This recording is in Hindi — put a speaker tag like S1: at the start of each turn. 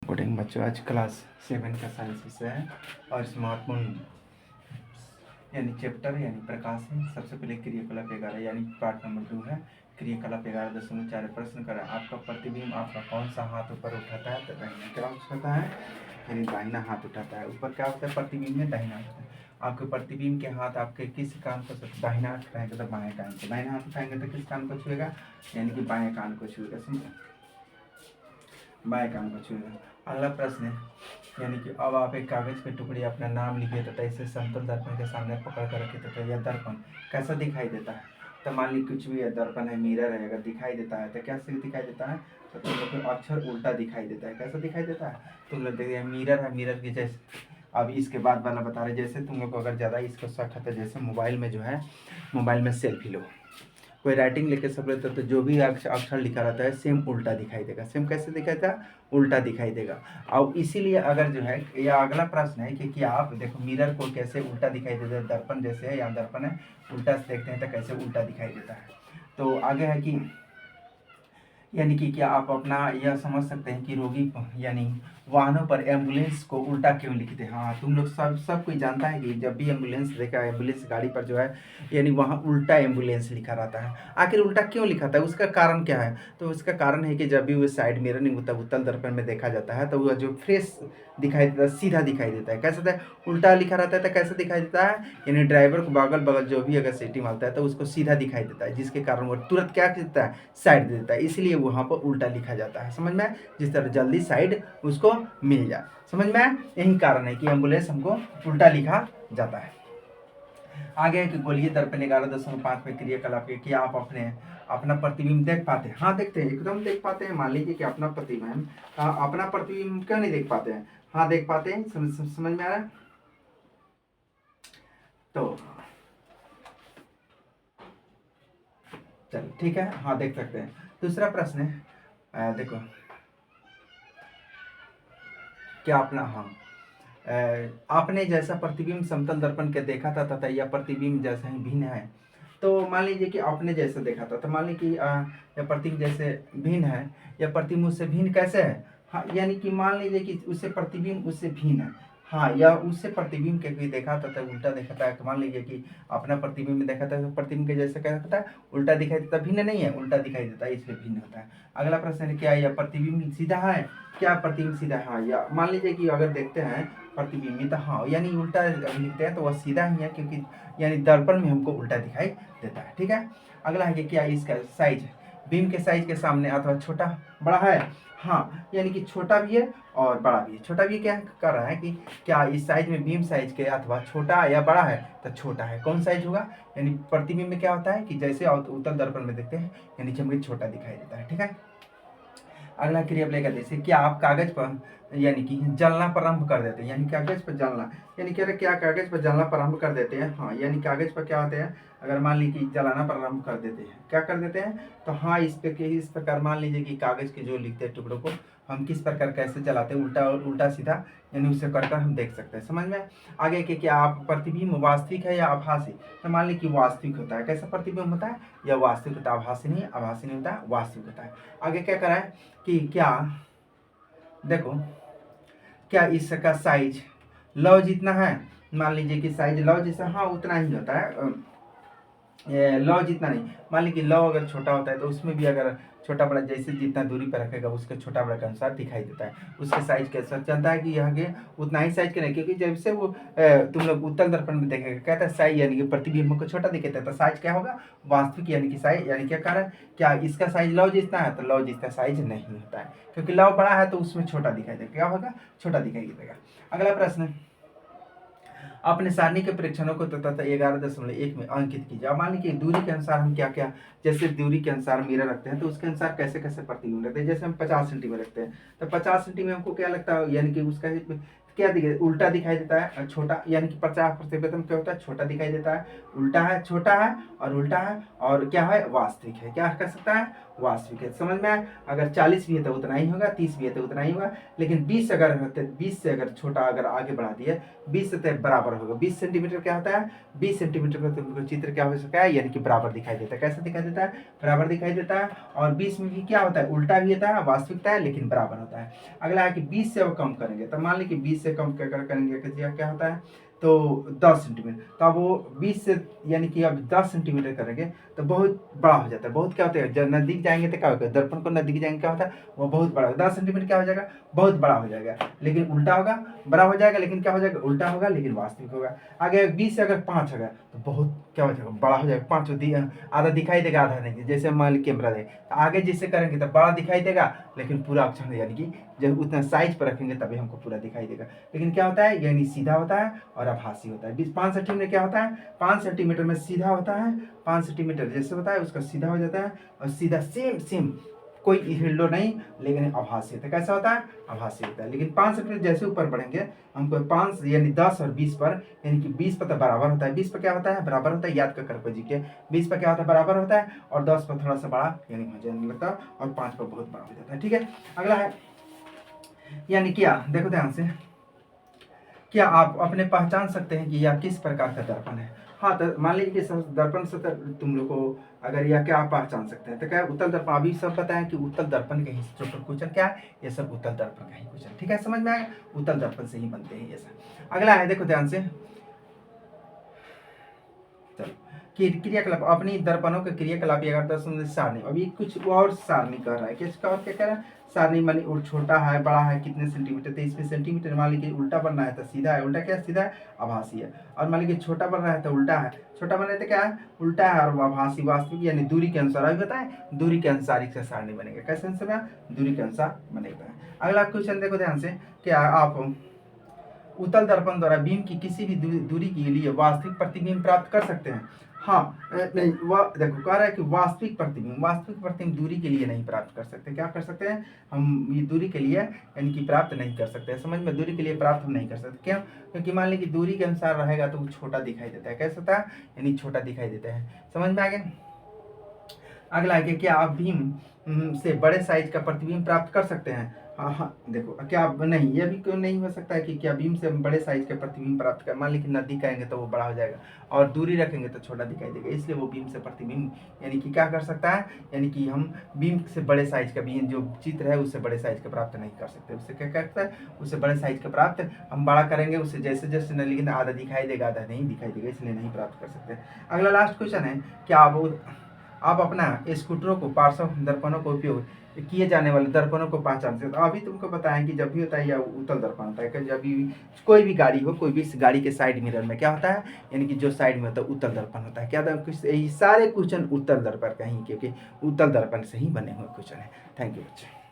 S1: गुडिंग बच्चों, आज क्लास 7 का साइंस विषय है और महत्वपूर्ण यानी चैप्टर यानी प्रकाश है। सबसे पहले क्रियाकलाप 11 यानी पार्ट नंबर 2 है। क्रियाकलाप 11.4 प्रश्न करा, आपका प्रतिबिंब आपका कौन सा हाथ ऊपर उठाता है? तो दाहिना क्या उठाता है, यानी दाहिना हाथ उठाता है। ऊपर क्या होता है प्रतिबिंब में? दाहिना होता है। आपके प्रतिबिंब के हाथ आपके किस कान को? दाहिना हाथ उठाएंगे तो बाएं कान को, दाहिना हाथ उठाएंगे तो किस कान को छुएगा? यानी कि बाएं कान को छुएगा। समझे? बाएं कान को छुएगा। अगला प्रश्न है, यानी कि अब आप एक कागज के टुकड़े अपना नाम लिखे तथा इसे समतल दर्पण के सामने पकड़ कर रखे तथा यह दर्पण कैसा दिखाई देता है? तो मान ली कुछ भी दर्पण है, मिरर है, अगर दिखाई देता है तो कैसे दिखाई देता है? तो तुम लोग को अक्षर उल्टा दिखाई देता है। कैसा दिखाई देता है? तुम लोग देखिए मिरर है, मिरर के जैसे। अब इसके बाद वाला बता रहे, जैसे तुम लोग को अगर ज़्यादा इसको शक है तो जैसे मोबाइल में जो है, मोबाइल में सेल्फी लो, कोई राइटिंग लेके सब रहता है तो जो भी अक्षर लिखा रहता है सेम उल्टा दिखाई देगा। सेम कैसे दिखाई देगा? उल्टा दिखाई देगा। और इसीलिए अगर जो है, यह अगला प्रश्न है कि क्या आप देखो मिरर को कैसे उल्टा दिखाई देता है? दर्पण जैसे है, यहाँ दर्पण है, उल्टा से देखते हैं तो कैसे उल्टा दिखाई देता है। तो आगे है कि यानी कि क्या आप अपना यह समझ सकते हैं कि रोगी यानी वाहनों पर एम्बुलेंस को उल्टा क्यों लिखते हैं? हाँ, तुम लोग सब कोई जानता है कि जब भी एम्बुलेंस देखा, एम्बुलेंस गाड़ी पर जो है यानी वहाँ उल्टा एम्बुलेंस लिखा रहता है। आखिर उल्टा क्यों लिखा था? उसका कारण क्या है? तो उसका कारण है कि जब भी वो साइड मिरर नहीं होता, उत्तल दर्पण में देखा जाता है तो वह जो फ्रेश दिखाई देता है, सीधा दिखाई देता है। कैसा था? उल्टा लिखा रहता है तो कैसे दिखाई देता है? यानी ड्राइवर को बगल बगल जो भी अगर सीटी मारता है तो उसको सीधा दिखाई देता है, जिसके कारण वो तुरंत क्या करता है? साइड दे देता है। इसलिए वहाँ पर उल्टा लिखा जाता है। समझ में? जिस तरह जल्दी साइड उसको मिल जाए। समझ में? यही कारण है कि एम्बुलेंस हमको उल्टा लिखा जाता है। आगे है कि गोलीय दर्पण 11.5 में क्रियाकलाप है कि आप अपना प्रतिबिंब देख पाते हैं? हाँ, देखते हैं, एकदम देख पाते हैं। मान लीजिए कि अपना प्रतिबिंब, अपना प्रतिबिंब क्यों नहीं देख पाते हैं? हाँ, देख पाते हैं। समझ में आ रहा है? तो चल ठीक है, हाँ देख सकते हैं। दूसरा प्रश्न है, देखो क्या अपना, हाँ आपने जैसा प्रतिबिंब समतल दर्पण के देखा था तथा यह प्रतिबिंब जैसा ही भिन्न है। तो मान लीजिए कि आपने जैसे देखा था, तो मान लीजिए कि यह प्रतिबिंब जैसे भिन्न है, यह प्रतिबिंब उससे भिन्न कैसे है? हाँ, यानी कि मान लीजिए कि उससे प्रतिबिंब उससे भिन्न है। हाँ, या उससे प्रतिबिंब के भी देखा था तो उल्टा देखा था। मान लीजिए कि अपना प्रतिबिंब देखा था तो प्रतिबिंब के जैसे क्या होता है? उल्टा दिखाई देता। भिन्न नहीं है, उल्टा दिखाई देता है, इसलिए भिन्न होता है। अगला प्रश्न है, क्या यह प्रतिबिंब सीधा है? क्या प्रतिबिंब सीधा है? हाँ, या मान लीजिए कि अगर देखते हैं प्रतिबिंबित, हाँ यानी उल्टा लिखते हैं तो वह सीधा ही है, क्योंकि यानी दर्पण में हमको उल्टा दिखाई देता है। ठीक है। अगला है कि क्या इसका साइज बीम के साइज के सामने अथवा छोटा बड़ा है? हाँ, यानी कि छोटा भी है और बड़ा भी है। छोटा भी क्या कर रहा है कि क्या इस साइज में बीम साइज के अथवा छोटा या बड़ा है? तो छोटा है। कौन साइज होगा? यानी प्रतिबिंब में क्या होता है कि जैसे उत्तल दर्पण में देखते हैं यानी नीचे छोटा दिखाई देता है। ठीक है। अगला क्रिया का जैसे क्या आप कागज पर यानी कि जलना प्रारंभ कर देते हैं? यानी कागज पर जलना, यानी कह रहे क्या कागज पर जलना प्रारंभ कर देते हैं? हाँ, यानी कागज पर क्या होते हैं? अगर मान लीजिए कि जलाना प्रारंभ कर देते हैं, क्या कर देते हैं? तो हाँ, इस प्रकार मान लीजिए कि कागज के जो लिखते हैं टुकड़ों को हम किस प्रकार कैसे जलाते हैं, उल्टा उल्टा सीधा, यानी उसे कर हम देख सकते हैं। समझ में? आगे के क्या आप प्रतिबिंब वास्तविक है या आभासी? तो मान लीजिए कि वास्तविक होता है। कैसा प्रतिबिंब होता है? या वास्तविक होता है, आभासी नहीं। आभासी नहीं होता है, वास्तविक होता है। आगे क्या करा है कि क्या देखो क्या इसका साइज लव जितना है? मान लीजिए कि साइज लव जैसा, हाँ उतना ही होता है। लव जितना नहीं, मान लीजिए लव अगर छोटा होता है तो उसमें भी अगर छोटा बड़ा जैसे जितना दूरी पर रखेगा उसके छोटा बड़ा के अनुसार दिखाई देता है। उसके साइज के अनुसार चलता है कि यहाँ के उतना ही साइज के नहीं, क्योंकि जब से वो तुम लोग उत्तल दर्पण में देखेगा कहता है साइज यानी कि प्रतिबिंब को छोटा दिखाता है, तो साइज क्या होगा? वास्तविक यानी कि साइज, यानी क्या कारण क्या इसका साइज लव जितना है? तो लव जितना साइज नहीं होता है, क्योंकि लव बड़ा है तो उसमें छोटा दिखाई देगा। क्या होगा? छोटा दिखाई देगा। अगला प्रश्न, अपने सारणी के परीक्षणों को तथा 11.1 में अंकित कीजिए। अब मान लीजिए दूरी के अनुसार हम क्या क्या, जैसे दूरी के अनुसार मिरर रखते हैं तो उसके अनुसार कैसे कैसे प्रतिबिंब रखते हैं। जैसे हम 50 सेंटीमीटर रखते हैं तो 50 सेंटीमीटर हमको क्या लगता है, यानी कि उसका क्या दिखाई, उल्टा दिखाई देता है, छोटा, यानी कि 50% क्या होता है? छोटा दिखाई देता है। उल्टा है, छोटा है और उल्टा है और क्या है? वास्तविक है। क्या कर सकता है? वास्तविक है। समझ में आया? अगर 40 भी है तो उतना ही होगा, 30 भी है तो उतना ही होगा, लेकिन 20 अगर है तो 20 से अगर छोटा अगर आगे बढ़ा दिए 20 से तो बराबर होगा। 20 सेंटीमीटर क्या होता है? 20 सेंटीमीटर का तुमको चित्र क्या हो सकता है, यानी कि बराबर दिखाई देता है। कैसे दिखाई देता है? बराबर दिखाई देता है। और 20 में भी क्या होता है? उल्टा भी होता है, वास्तविकता है लेकिन बराबर होता है। अगला है कि 20 से अब कम करेंगे, तो मान लीजिए कि 20 से कम क्या करेंगे, क्या होता है? तो 10 सेंटीमीटर, तो अब वो 20 से यानी कि अब 10 सेंटीमीटर करेंगे तो बहुत बड़ा हो जाता है। बहुत क्या होता है, जब नजदीक जाएंगे तो क्या होगा, दर्पण को नजदीक जाएंगे क्या होता है, वो बहुत बड़ा, 10 सेंटीमीटर क्या हो जाएगा, बहुत बड़ा हो जाएगा। लेकिन उल्टा होगा, बड़ा हो जाएगा लेकिन क्या हो जाएगा, उल्टा होगा लेकिन वास्तविक होगा। आगे 20 से अगर 5 होगा तो बहुत क्या हो जाएगा, बड़ा हो जाएगा। 5 आधा दिखाई देगा, आधा नहीं। जैसे मान ली कैमरा है, आगे जिससे करेंगे तो बड़ा दिखाई देगा लेकिन पूरा अक्षर, यानी कि जब उतना साइज पर रखेंगे तभी हमको पूरा दिखाई देगा। लेकिन क्या होता है, यानी सीधा होता है और आभासी होता है। 5 सेंटीमीटर क्या होता है, 5 सेंटीमीटर में सीधा होता है, 5 सेंटीमीटर जैसे होता है उसका सीधा हो जाता है, और सीधा सेम सेम कोई हिल्डो नहीं, लेकिन आभासी होता है। कैसा होता है, आभासी होता है। लेकिन 5 सेंटीमीटर जैसे ऊपर बढ़ेंगे हमको 5 यानी 10 और 20 पर, यानी कि 20 पर तो बराबर होता है, 20 पर क्या होता है, बराबर होता है, याद कर जी के 20 पर क्या होता है, बराबर होता है, और 10 पर थोड़ा सा बड़ा यानी हो जाने लगता है, और 5 पर बहुत बड़ा हो जाता है। ठीक है, अगला है यानी क्या, देखो ध्यान से, क्या आप अपने पहचान सकते हैं कि यह किस प्रकार का दर्पण है? हाँ, तो मान लीजिए कि दर्पण से तुम लोग को अगर यह क्या आप पहचान सकते हैं, तो क्या उत्तल दर्पण, अभी सब पता है कि उत्तल दर्पण के ही जो क्वेश्चन क्या है, ये सब उत्तल दर्पण का ही क्वेश्चन। ठीक है, समझ में आया? उत्तल दर्पण से ही बनते हैं ये सब। अगला है, देखो ध्यान से, चलो क्रियाकलाप, अपनी दर्पणों के क्रियाकलाप सारणी, अभी कुछ और सारणी कर रहा है, किसका और क्या कह रहा है, सारणी मान ली छोटा है, बड़ा है, कितने सेंटीमीटर, तो इसमें सेंटीमीटर मान लीजिए उल्टा बनना है तो सीधा है, उल्टा क्या सीधा है, आभासी है। और मान लीजिए छोटा बन रहा है तो उल्टा है, छोटा बन रहा है तो क्या है, उल्टा है, और आभासी वास्तविक, यानी दूरी के अनुसार। अभी बताएं, दूरी के अनुसार इसका सारणी बनेगा। कैसे आंसर में, दूरी के अनुसार बनेगा। अगला क्वेश्चन देखो ध्यान से, क्या आप उत्तल दर्पण द्वारा बीम की किसी भी दूरी के लिए वास्तविक प्रतिबिंब प्राप्त कर सकते हैं? हाँ, नहीं, वह देखो कह रहा है कि वास्तविक प्रतिबिंब दूरी के लिए नहीं प्राप्त कर सकते। क्या कर सकते हैं हम, ये दूरी के लिए यानी कि प्राप्त नहीं कर सकते। समझ में, दूरी के लिए प्राप्त हम नहीं कर सकते। क्यों? क्योंकि मान लीजिए दूरी के अनुसार रहेगा तो वो छोटा दिखाई देता है। कैसा होता है, यानी छोटा दिखाई देता है। समझ में आ गया? अगला है कि क्या आप भीम से बड़े साइज का प्रतिबिंब प्राप्त कर सकते हैं? हाँ हाँ, देखो क्या नहीं, ये भी क्यों नहीं हो सकता है कि क्या बीम से हम बड़े साइज का प्रतिबिंब प्राप्त कर, मान लीजिए नदी कहेंगे तो वो बड़ा हो जाएगा, और दूरी रखेंगे तो छोटा दिखाई देगा, इसलिए वो बीम से प्रतिबिंब यानी कि क्या कर सकता है, यानी कि हम बीम से बड़े साइज का बीम जो चित्र है उससे बड़े साइज का प्राप्त नहीं कर सकते। उससे क्या करता है, उससे बड़े साइज का प्राप्त हम बड़ा करेंगे, उससे जैसे जैसे न, लेकिन आधा दिखाई देगा आधा नहीं दिखाई देगा, इसलिए नहीं प्राप्त कर सकते। अगला लास्ट क्वेश्चन है, क्या आप अपना स्कूटरों को पार्श्व दर्पणों का उपयोग किए जाने वाले दर्पणों को पहचान सकते। तो अभी तुमको बताएं कि जब भी होता है या उत्तल दर्पण होता है कि जब भी कोई भी गाड़ी हो, कोई भी गाड़ी के साइड मिरर में क्या होता है, यानी कि जो साइड में होता है उत्तल दर्पण होता है। क्या कुछ सारे क्वेश्चन उत्तल दर्पण का ही, क्योंकि उत्तल दर्पण से ही बने हुए क्वेश्चन है। थैंक यू बच्चे।